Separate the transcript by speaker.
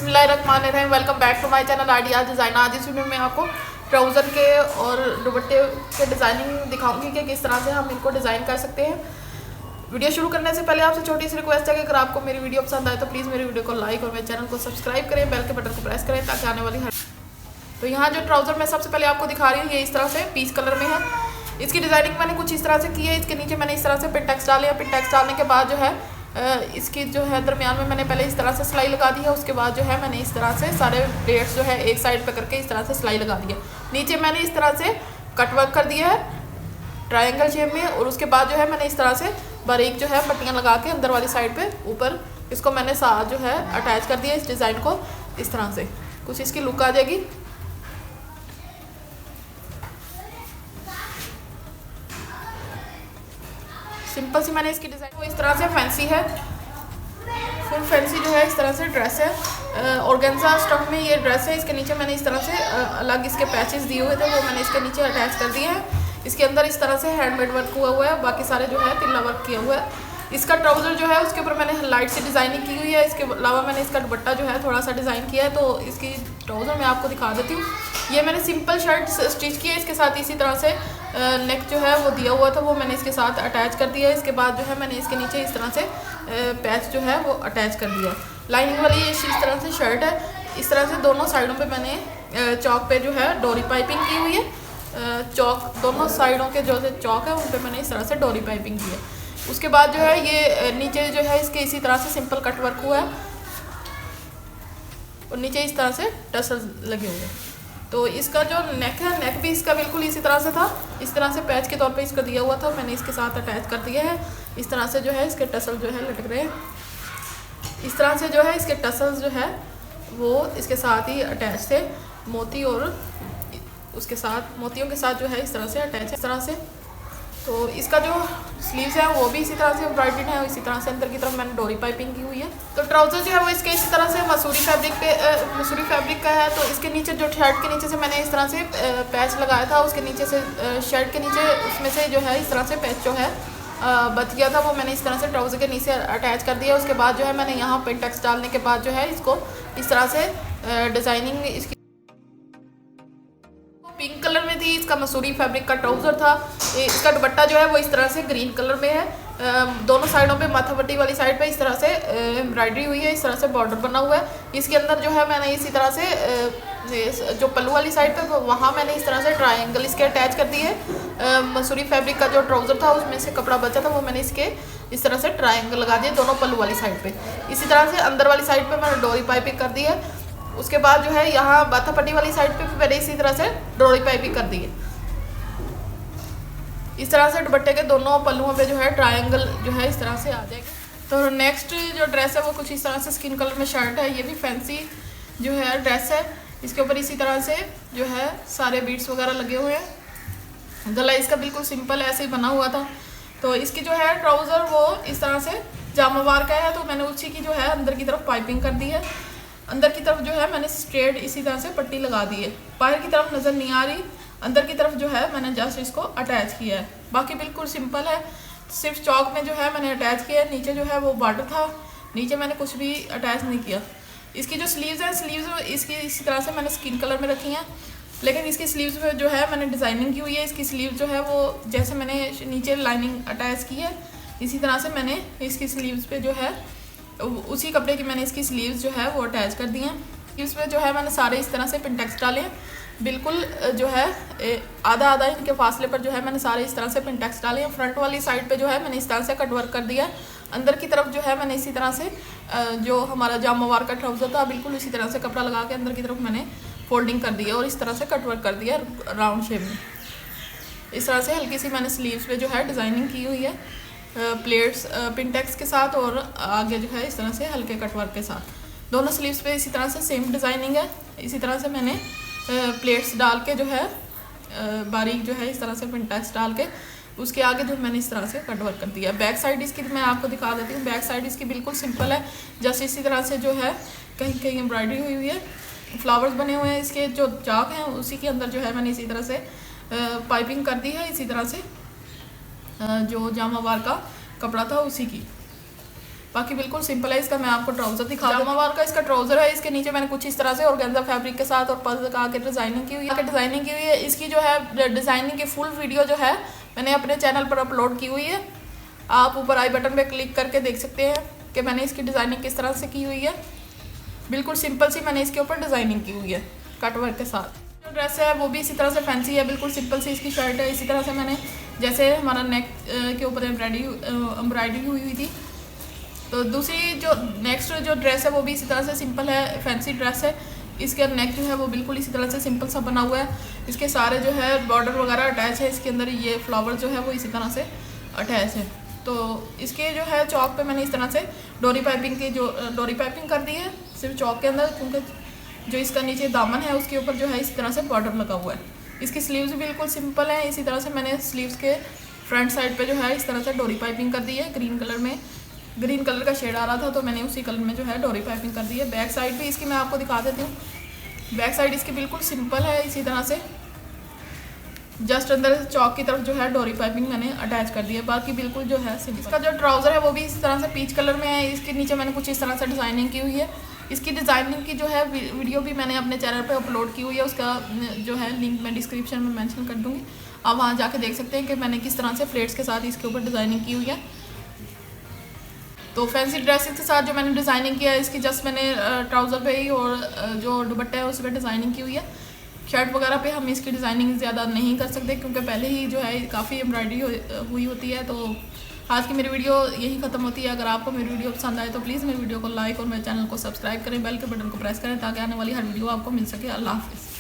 Speaker 1: बिस्मिल्लाहिर्रहमानिर्रहीम। Welcome back to my channel Idea Design. आज इस वीडियो में आपको ट्राउज़र के और दुपट्टे के डिज़ाइनिंग दिखाऊंगी कि किस तरह से हम इनको डिज़ाइन कर सकते हैं। वीडियो शुरू करने से पहले आपसे छोटी सी रिक्वेस्ट है कि अगर आपको मेरी वीडियो पसंद आए तो प्लीज़ मेरी वीडियो को लाइक और मेरे चैनल को सब्सक्राइब करें, बेल के बटन को प्रेस करें ताकि आने वाली तो यहाँ जो ट्राउज़र मैं सबसे पहले आपको दिखा रही हूँ ये इस तरह से पीच कलर में है। इसकी डिज़ाइनिंग मैंने कुछ इस तरह से की है। इसके नीचे मैंने इस तरह से पिनटेक्स डाले हैं। पिनटेक्स डालने के बाद जो है इसकी जो है दरमियान में मैंने पहले इस तरह से सिलाई लगा दी है। उसके बाद जो है मैंने इस तरह से सारे प्लेट्स जो है एक साइड पे करके इस तरह से सिलाई लगा दी है। नीचे मैंने इस तरह से कट वर्क कर दिया है ट्रायंगल शेप में, और उसके बाद जो है मैंने इस तरह से बारीक जो है पट्टियाँ लगा के अंदर वाली साइड पे ऊपर इसको मैंने साथ जो है अटैच कर दिया इस डिज़ाइन को। इस तरह से कुछ इसकी लुक आ जाएगी। सिंपल सी मैंने इसकी डिज़ाइन वो इस तरह से फैंसी है, फुल फैंसी जो है इस तरह से ड्रेस है। ऑर्गेन्जा स्टफ में ये ड्रेस है। इसके नीचे मैंने इस तरह से अलग इसके पैचेस दिए हुए थे वो मैंने इसके नीचे अटैच कर दिए हैं। इसके अंदर इस तरह से हैंडमेड वर्क हुआ है, बाकी सारे जो है तिल्ला वर्क किया हुआ है। इसका ट्राउज़र जो है उसके ऊपर मैंने लाइट से डिज़ाइनिंग की हुई है। इसके अलावा मैंने इसका दुपट्टा जो है थोड़ा सा डिज़ाइन किया है, तो इसकी ट्राउज़र मैं आपको दिखा देती हूँ। ये मैंने सिंपल शर्ट स्टिच की है। इसके साथ इसी तरह से नेक जो है वो दिया हुआ था वो मैंने इसके साथ अटैच कर दिया है। इसके बाद जो है मैंने इसके नीचे इस तरह से पैच जो है वो अटैच कर दिया। लाइनिंग वाली ये इस तरह से शर्ट है। इस तरह से दोनों साइडों पे मैंने चौक पे जो है डोरी पाइपिंग की हुई है। चौक दोनों साइडों के जो चौक है उन पर मैंने इस तरह से डोरी पाइपिंग की है। उसके बाद जो है ये नीचे जो है इसके इसी तरह से सिंपल कट वर्क हुआ है और नीचे इस तरह से टसल लगे हुए हैं। तो इसका जो नेक है नेक भी इसका बिल्कुल इसी तरह से था। इस तरह से पैच के तौर पे इसको दिया हुआ था, मैंने इसके साथ अटैच कर दिया है। इस तरह से जो है इसके टसल जो है लटक रहे हैं। इस तरह से जो है इसके टसल्स जो है वो इसके साथ ही अटैच थे। मोती और उसके साथ मोतियों के साथ जो है इस तरह से अटैच है इस तरह से। तो इसका जो स्लीव्स है वो भी इसी तरह से एम्ब्रॉयडर्ड है। इसी तरह से अंदर की तरफ मैंने डोरी पाइपिंग की हुई है। तो ट्राउज़र जो है वो इसके इसी तरह से मसूरी फैब्रिक का है। तो इसके नीचे जो शर्ट के नीचे से मैंने इस तरह से पैच लगाया था, उसके नीचे से शर्ट के नीचे उसमें से जो है इस तरह से पैच जो है बच गया था वो मैंने इस तरह से ट्राउज़र के नीचे अटैच कर दिया। उसके बाद जो है मैंने यहाँ पिनटेक्स डालने के बाद जो है इसको इस तरह से डिज़ाइनिंग इसकी पिंक कलर में थी। इसका मसूरी फैब्रिक का ट्राउज़र था। इसका दुपट्टा जो है वो इस तरह से ग्रीन कलर में है। दोनों साइडों पे माथा पट्टी वाली साइड पे इस तरह से एम्ब्रॉयडरी हुई है, इस तरह से बॉर्डर बना हुआ है। इसके अंदर जो है मैंने इसी तरह से जो पल्लू वाली साइड पे वहाँ मैंने इस तरह से ट्रायंगल इसके अटैच कर दिए। मसूरी फैब्रिक का जो ट्राउज़र था उसमें से कपड़ा बचा था वो मैंने इसके इस तरह से ट्रायंगल लगा दिए दोनों पल्लू वाली साइड पे। इसी तरह से अंदर वाली साइड पे मैंने डोरी पाइपिंग कर दी है। उसके बाद जो है यहाँ माथा पट्टी वाली साइड पे भी मैंने इसी तरह से डोरी पाइपिंग कर दी है। इस तरह से दुपट्टे के दोनों पल्लुओं पे जो है ट्रायंगल जो है इस तरह से आ जाएगा। तो नेक्स्ट जो ड्रेस है वो कुछ इस तरह से स्किन कलर में शर्ट है। ये भी फैंसी जो है ड्रेस है। इसके ऊपर इसी तरह से जो है सारे बीड्स वगैरह लगे हुए हैं। गला इसका बिल्कुल सिंपल ऐसे ही बना हुआ था। तो इसकी जो है ट्राउज़र वो इस तरह से जामावार का है, तो मैंने उसी की जो है अंदर की तरफ पाइपिंग कर दी है। अंदर की तरफ जो है मैंने स्ट्रेट इसी तरह से पट्टी लगा दी है। बाहर की तरफ नज़र नहीं आ रही, अंदर की तरफ जो है मैंने जस्ट इसको अटैच किया है। बाकी बिल्कुल सिंपल है, सिर्फ चौक में जो है मैंने अटैच किया है। नीचे जो है वो बॉर्डर था, नीचे मैंने कुछ भी अटैच नहीं किया। इसकी जो स्लीव्स हैं स्लीव्स इसकी इसी तरह से मैंने स्किन कलर में रखी हैं, लेकिन इसकी स्लीव्स पे जो है मैंने डिज़ाइनिंग की हुई है। इसकी स्लीव जो है वो जैसे मैंने नीचे लाइनिंग अटैच की है इसी तरह से मैंने इसकी स्लीव्स पे जो है उसी कपड़े की मैंने इसकी स्लीव्स जो है वो अटैच कर दी हैं। स्लीव्स पे जो है मैंने सारे इस तरह से पिनटेक्स डाले हैं। बिल्कुल जो है आधा आधा इनके फासले पर जो है मैंने सारे इस तरह से पिनटेक्स डाले हैं। फ्रंट वाली साइड पे जो है मैंने इस तरह से कट वर्क कर दिया। अंदर की तरफ जो है मैंने इसी तरह से जो हमारा जामावार का ट्राउज़र था बिल्कुल इसी तरह से कपड़ा लगा के अंदर की तरफ मैंने फोल्डिंग कर दी है और इस तरह से कट वर्क कर दिया राउंड शेप में। इस तरह से हल्की सी मैंने स्लीव्स पे जो है डिज़ाइनिंग की हुई है प्लेट्स पिनटेक्स के साथ, और आगे जो है इस तरह से हल्के कटवर्क के साथ। दोनों स्लीव्स पे इसी तरह से सेम डिज़ाइनिंग है। इसी तरह से मैंने प्लेट्स डाल के जो है बारीक जो है इस तरह से पिनटेक्स डाल के उसके आगे जो मैंने इस तरह से कटवर्क कर दिया। बैक साइड इसकी मैं आपको दिखा देती हूँ। बैक साइड इसकी बिल्कुल सिंपल है, जैसे इसी तरह से जो है कहीं कहीं एम्ब्रॉयडरी हुई हुई है, फ्लावर्स बने हुए हैं। इसके जो चाक हैं उसी के अंदर जो है मैंने इसी तरह से पाइपिंग कर दी है। इसी तरह से जो जामावार का कपड़ा था उसी की। बाकी बिल्कुल सिंपल है। इसका मैं आपको ट्राउजर दिखा दूँ। जामावार का इसका ट्राउजर है, इसके नीचे मैंने कुछ इस तरह से ऑर्गेन्जा फैब्रिक के साथ और पर्ल का आगे डिजाइनिंग की हुई है। इसकी जो है डिजाइनिंग की फुल वीडियो जो है मैंने अपने चैनल पर अपलोड की हुई है। आप ऊपर आई बटन पे क्लिक करके देख सकते हैं कि मैंने इसकी डिजाइनिंग किस तरह से की हुई है। बिल्कुल सिंपल सी मैंने इसके ऊपर डिजाइनिंग की हुई है कट वर्क के साथ। जो ड्रेस है वो भी इसी तरह से फैंसी है, बिल्कुल सिंपल सी इसकी शर्ट है। इसी तरह से मैंने जैसे हमारा नेक के ऊपर एम्ब्रॉयडरी हुई थी। तो दूसरी जो नेक्स्ट जो ड्रेस है वो भी इसी तरह से सिंपल है, फैंसी ड्रेस है। इसके नेक जो है वो बिल्कुल इसी तरह से सिंपल सा बना हुआ है। इसके सारे जो है बॉर्डर वगैरह अटैच है, इसके अंदर ये फ्लावर जो है वो इसी तरह से अटैच है। तो इसके जो है चौक पे मैंने इस तरह से डोरी पाइपिंग कर दी है सिर्फ चौक के अंदर, क्योंकि जो इसका नीचे दामन है उसके ऊपर जो है इस तरह से बॉर्डर लगा हुआ है। इसकी स्लीव्स भी बिल्कुल सिंपल है। इसी तरह से मैंने स्लीव्स के फ्रंट साइड पे जो है इस तरह से डोरी पाइपिंग कर दी है। ग्रीन कलर का शेड आ रहा था तो मैंने उसी कलर में जो है डोरी पाइपिंग कर दी है। बैक साइड भी इसकी मैं आपको दिखा देती हूँ। बैक साइड इसकी बिल्कुल सिंपल है, इसी तरह से जस्ट अंदर चौक की तरफ जो है डोरी पाइपिंग मैंने अटैच कर दी है। बाकी बिल्कुल जो है सिंपल। इसका जो ट्राउज़र है वो भी इसी तरह से पीच कलर में है। इसके नीचे मैंने कुछ इस तरह से डिज़ाइनिंग की हुई है। इसकी डिज़ाइनिंग की जो है वीडियो भी मैंने अपने चैनल पे अपलोड की हुई है, उसका जो है लिंक मैं डिस्क्रिप्शन में मेंशन कर दूँगी। आप वहाँ जाके देख सकते हैं कि मैंने किस तरह से प्लेट्स के साथ इसके ऊपर डिज़ाइनिंग की हुई है। तो फैंसी ड्रेसेस के साथ जो मैंने डिज़ाइनिंग किया है इसकी जस्ट मैंने ट्राउज़र पे ही और जो दुपट्टा है उस पर डिज़ाइनिंग की हुई है। शर्ट वगैरह पे हम इसकी डिज़ाइनिंग ज़्यादा नहीं कर सकते क्योंकि पहले ही जो है काफ़ी एम्ब्रॉयडरी हुई होती है। तो आज की मेरी वीडियो यही ख़त्म होती है। अगर आपको मेरी वीडियो पसंद आए तो प्लीज़ मेरी वीडियो को लाइक और मेरे चैनल को सब्सक्राइब करें, बेल के बटन को प्रेस करें ताकि आने वाली हर वीडियो आपको मिल सके। अल्लाह हाफ़िज़।